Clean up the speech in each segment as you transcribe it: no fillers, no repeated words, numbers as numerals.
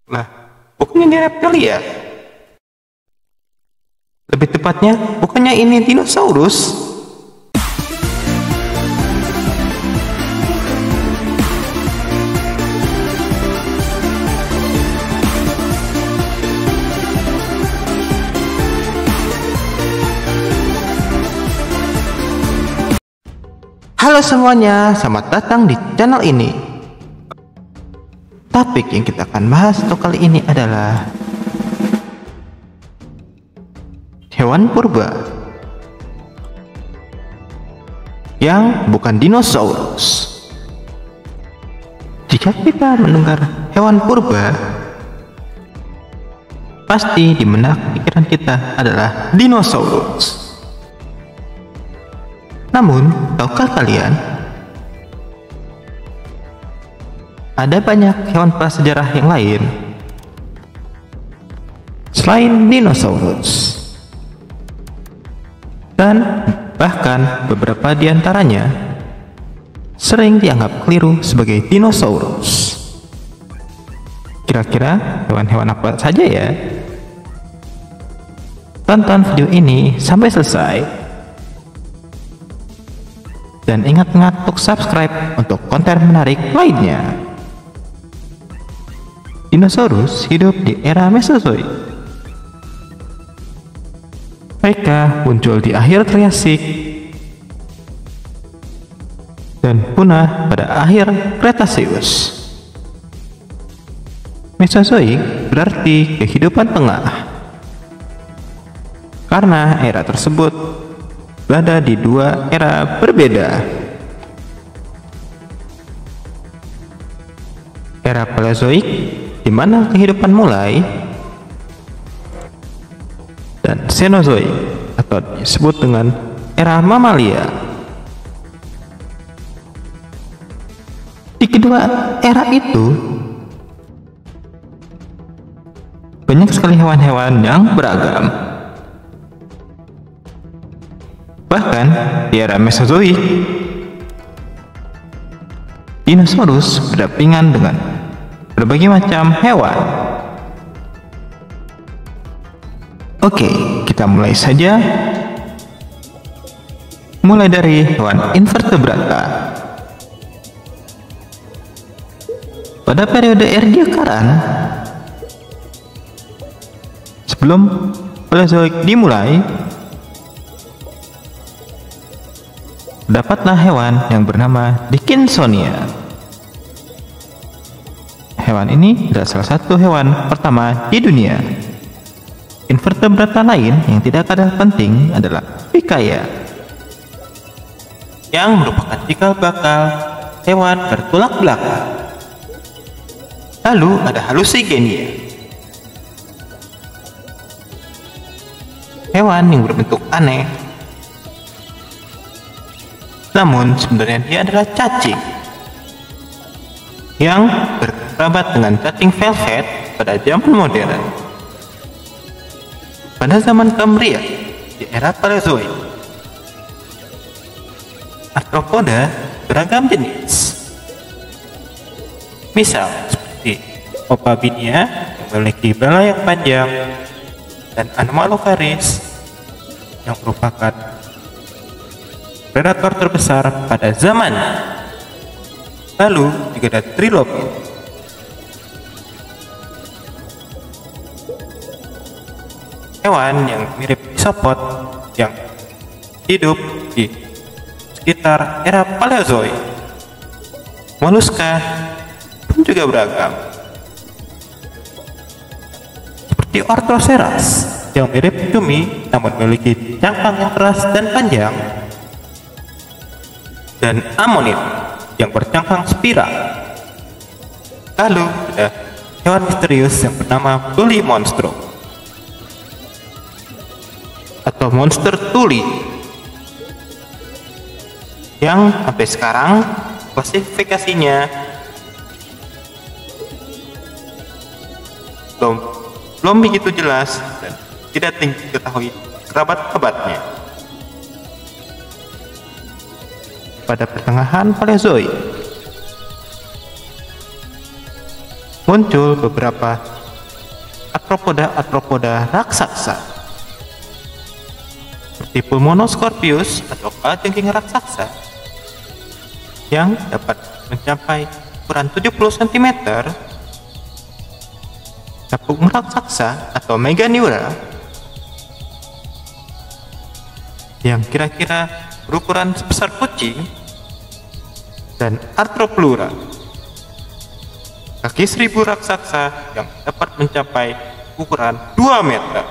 Lah, bukannya ini reptilia? Lebih tepatnya, bukannya ini dinosaurus? Halo semuanya, selamat datang di channel ini. Topik yang kita akan bahas untuk kali ini adalah hewan purba yang bukan dinosaurus. Jika kita mendengar hewan purba, pasti di benak pikiran kita adalah dinosaurus. Namun, tahukah kalian, ada banyak hewan prasejarah yang lain selain dinosaurus, dan bahkan beberapa di antaranya sering dianggap keliru sebagai dinosaurus. Kira-kira hewan-hewan apa saja ya? Tonton video ini sampai selesai. Dan ingat-ingat untuk subscribe untuk konten menarik lainnya. Dinosaurus hidup di era Mesozoik. Mereka muncul di akhir Triasik dan punah pada akhir Cretaceous. Mesozoik berarti kehidupan tengah, karena era tersebut berada di dua era berbeda. Era Paleozoik, di mana kehidupan mulai, dan Cenozoik, atau disebut dengan era mamalia. Di kedua era itu, banyak sekali hewan-hewan yang beragam. Bahkan di era Mesozoik, dinosaurus berdampingan dengan berbagai macam hewan. Oke, kita mulai saja. Mulai dari hewan invertebrata. Pada periode Erdiakaran, sebelum Paleozoik dimulai, dapatlah hewan yang bernama Dickinsonia. Hewan ini adalah salah satu hewan pertama di dunia. Invertebrata lain yang tidak kalah penting adalah Pikaia, yang merupakan cikal bakal hewan bertulang belakang. Lalu ada Hallucigenia, hewan yang berbentuk aneh, namun sebenarnya dia adalah cacing yang berkerabat dengan cacing velvet pada zaman modern. Pada zaman Kambria di era Paleozoik, arthropoda beragam jenis. Misal seperti Opabinia yang memiliki bala yang panjang, dan Anomalocaris yang merupakan predator terbesar pada zaman. Lalu juga ada Trilobit, hewan yang mirip isopod yang hidup di sekitar era Paleozoik. Moluska pun juga beragam, seperti Orthoceras yang mirip cumi namun memiliki cangkang yang keras dan panjang, dan Ammonit yang bercangkang spiral. Lalu ada hewan misterius yang bernama Tuli Monstro atau monster tuli, yang sampai sekarang klasifikasinya belum begitu jelas dan tidak diketahui kerabat-kerabatnya. Pada pertengahan Paleozoik, muncul beberapa arthropoda raksasa seperti Pulmonoscorpius atau kalajengking raksasa yang dapat mencapai ukuran 70 cm, capung raksasa atau Meganeura yang kira-kira berukuran sebesar kucing, dan Arthropleura, kaki 1000 raksasa yang dapat mencapai ukuran 2 meter.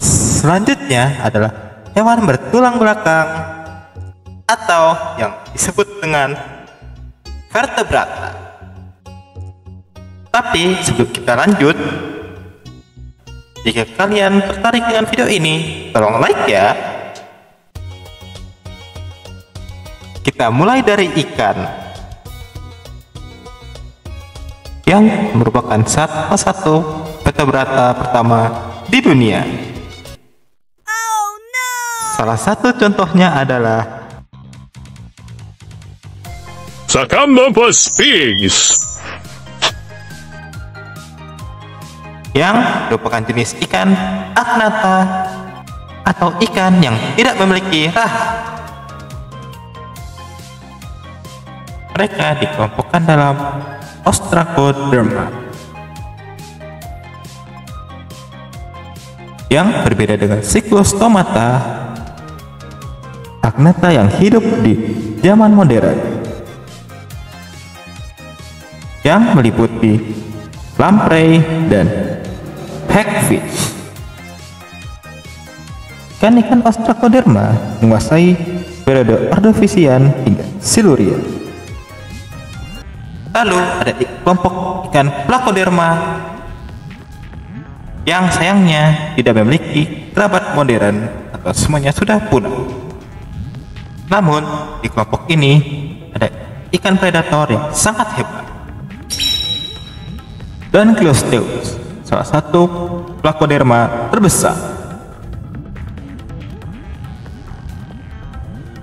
Selanjutnya adalah hewan bertulang belakang atau yang disebut dengan vertebrata. Tapi sebelum kita lanjut, jika kalian tertarik dengan video ini, tolong like ya. Kita mulai dari ikan yang merupakan salah satu vertebrata pertama di dunia. Salah satu contohnya adalah Sacamnophus sphinx yang merupakan jenis ikan agnatha atau ikan yang tidak memiliki rahang. Mereka dikelompokkan dalam Ostracoderma yang berbeda dengan Cyclostomata agnatha yang hidup di zaman modern, yang meliputi lamprey dan hagfish. Ikan-ikan Ostracoderma menguasai periode Ordovisian hingga Silurian. Lalu ada kelompok ikan Placoderma yang sayangnya tidak memiliki kerabat modern atau semuanya sudah punah. Namun di kelompok ini ada ikan predator yang sangat hebat, Dunkleosteus, salah satu Placoderma terbesar.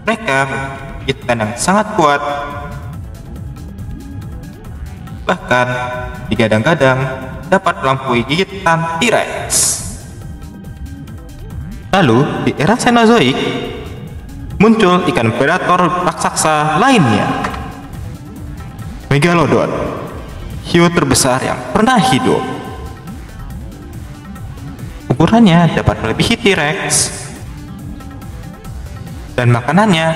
Mereka memiliki gigitan yang sangat kuat, bahkan digadang-gadang dapat melampaui gigitan T-Rex. Lalu di era Cenozoik muncul ikan predator raksasa lainnya, Megalodon, hiu terbesar yang pernah hidup. Ukurannya dapat melebihi T-Rex, dan makanannya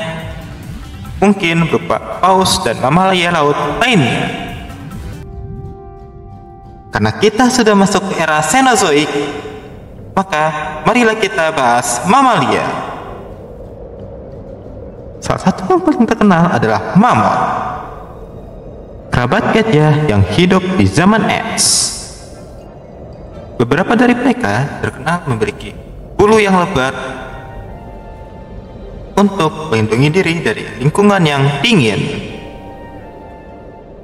mungkin berupa paus dan mamalia laut lainnya. Karena kita sudah masuk ke era Cenozoik, maka marilah kita bahas mamalia. Salah satu yang paling terkenal adalah mamut, kerabat gajah yang hidup di zaman es. Beberapa dari mereka terkenal memiliki bulu yang lebat untuk melindungi diri dari lingkungan yang dingin.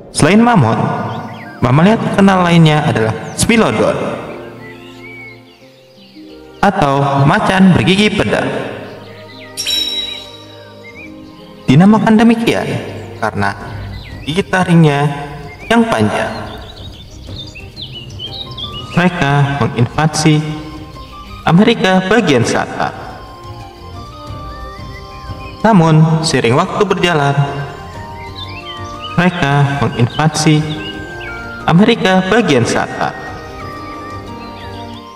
Selain mamut, mamalia terkenal lainnya adalah Smilodon atau macan bergigi pedang. Dinamakan demikian karena gigi taringnya yang panjang. Mereka menginvasi Amerika bagian selatan. Namun seiring waktu berjalan, mereka menginvasi Amerika bagian selatan.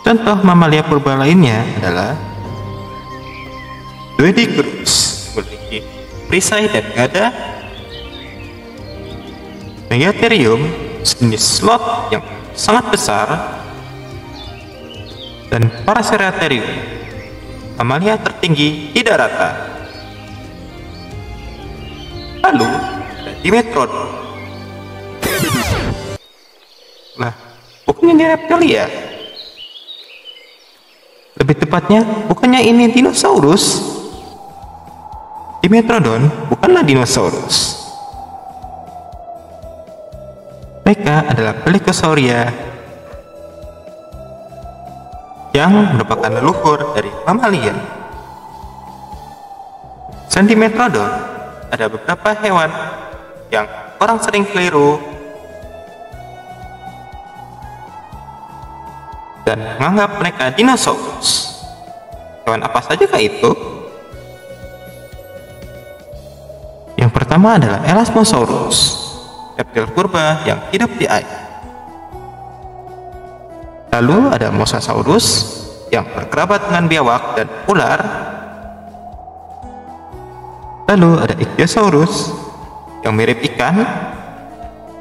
Contoh mamalia purba lainnya adalah Doedicurus, memiliki perisai dan gada, Megatherium, sejenis sloth yang sangat besar, dan Paraceratherium, mamalia tertinggi di daratan. Lalu ada Dimetrodon. Nah, bukannya ini reptilia? Lebih tepatnya, bukannya ini dinosaurus? Dimetrodon bukanlah dinosaurus. Mereka adalah Pelycosauria yang merupakan leluhur dari mamalia. Selain Dimetrodon, ada beberapa hewan yang orang sering keliru dan menganggap mereka dinosaurus. Hewan apa sajakah itu? Yang pertama adalah Elasmosaurus, reptil purba yang hidup di air. Lalu ada Mosasaurus yang berkerabat dengan biawak dan ular. Lalu ada Ichthyosaurus yang mirip ikan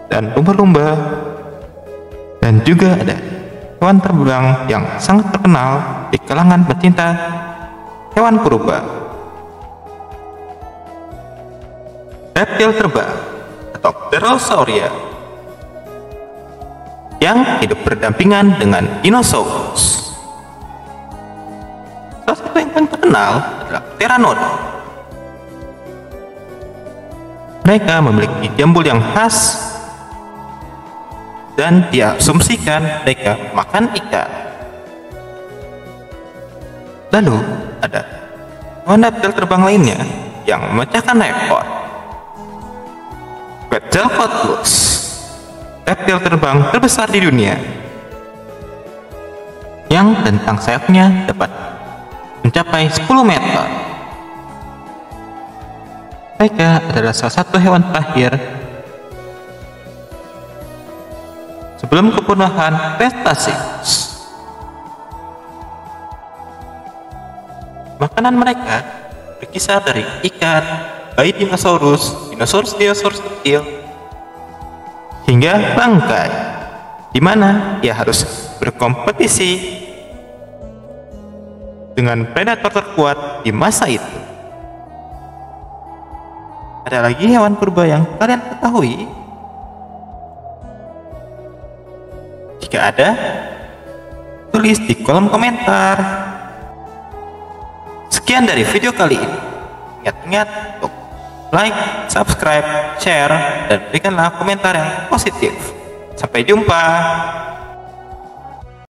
dan lumba-lumba. Dan juga ada hewan terbang yang sangat terkenal di kalangan pecinta hewan purba, reptil terbang atau Pterosauria yang hidup berdampingan dengan dinosaurus. Salah satu yang paling terkenal adalah Pteranodon. Mereka memiliki jambul yang khas dan diasumsikan mereka makan ikan. Lalu ada hewan reptil terbang lainnya yang memecahkan rekor, Quetzalcoatlus, reptil terbang terbesar di dunia yang rentang sayapnya dapat mencapai 10 meter. Mereka adalah salah satu hewan terakhir sebelum kepunahan Cretaceous. Makanan mereka berkisar dari ikan, bayi dinosaurus, dinosaurus kecil, hingga bangkai, di mana ia harus berkompetisi dengan predator terkuat di masa itu. Ada lagi hewan purba yang kalian ketahui? Jika ada, tulis di kolom komentar. Sekian dari video kali ini. Ingat-ingat untuk like, subscribe, share, dan berikanlah komentar yang positif. Sampai jumpa.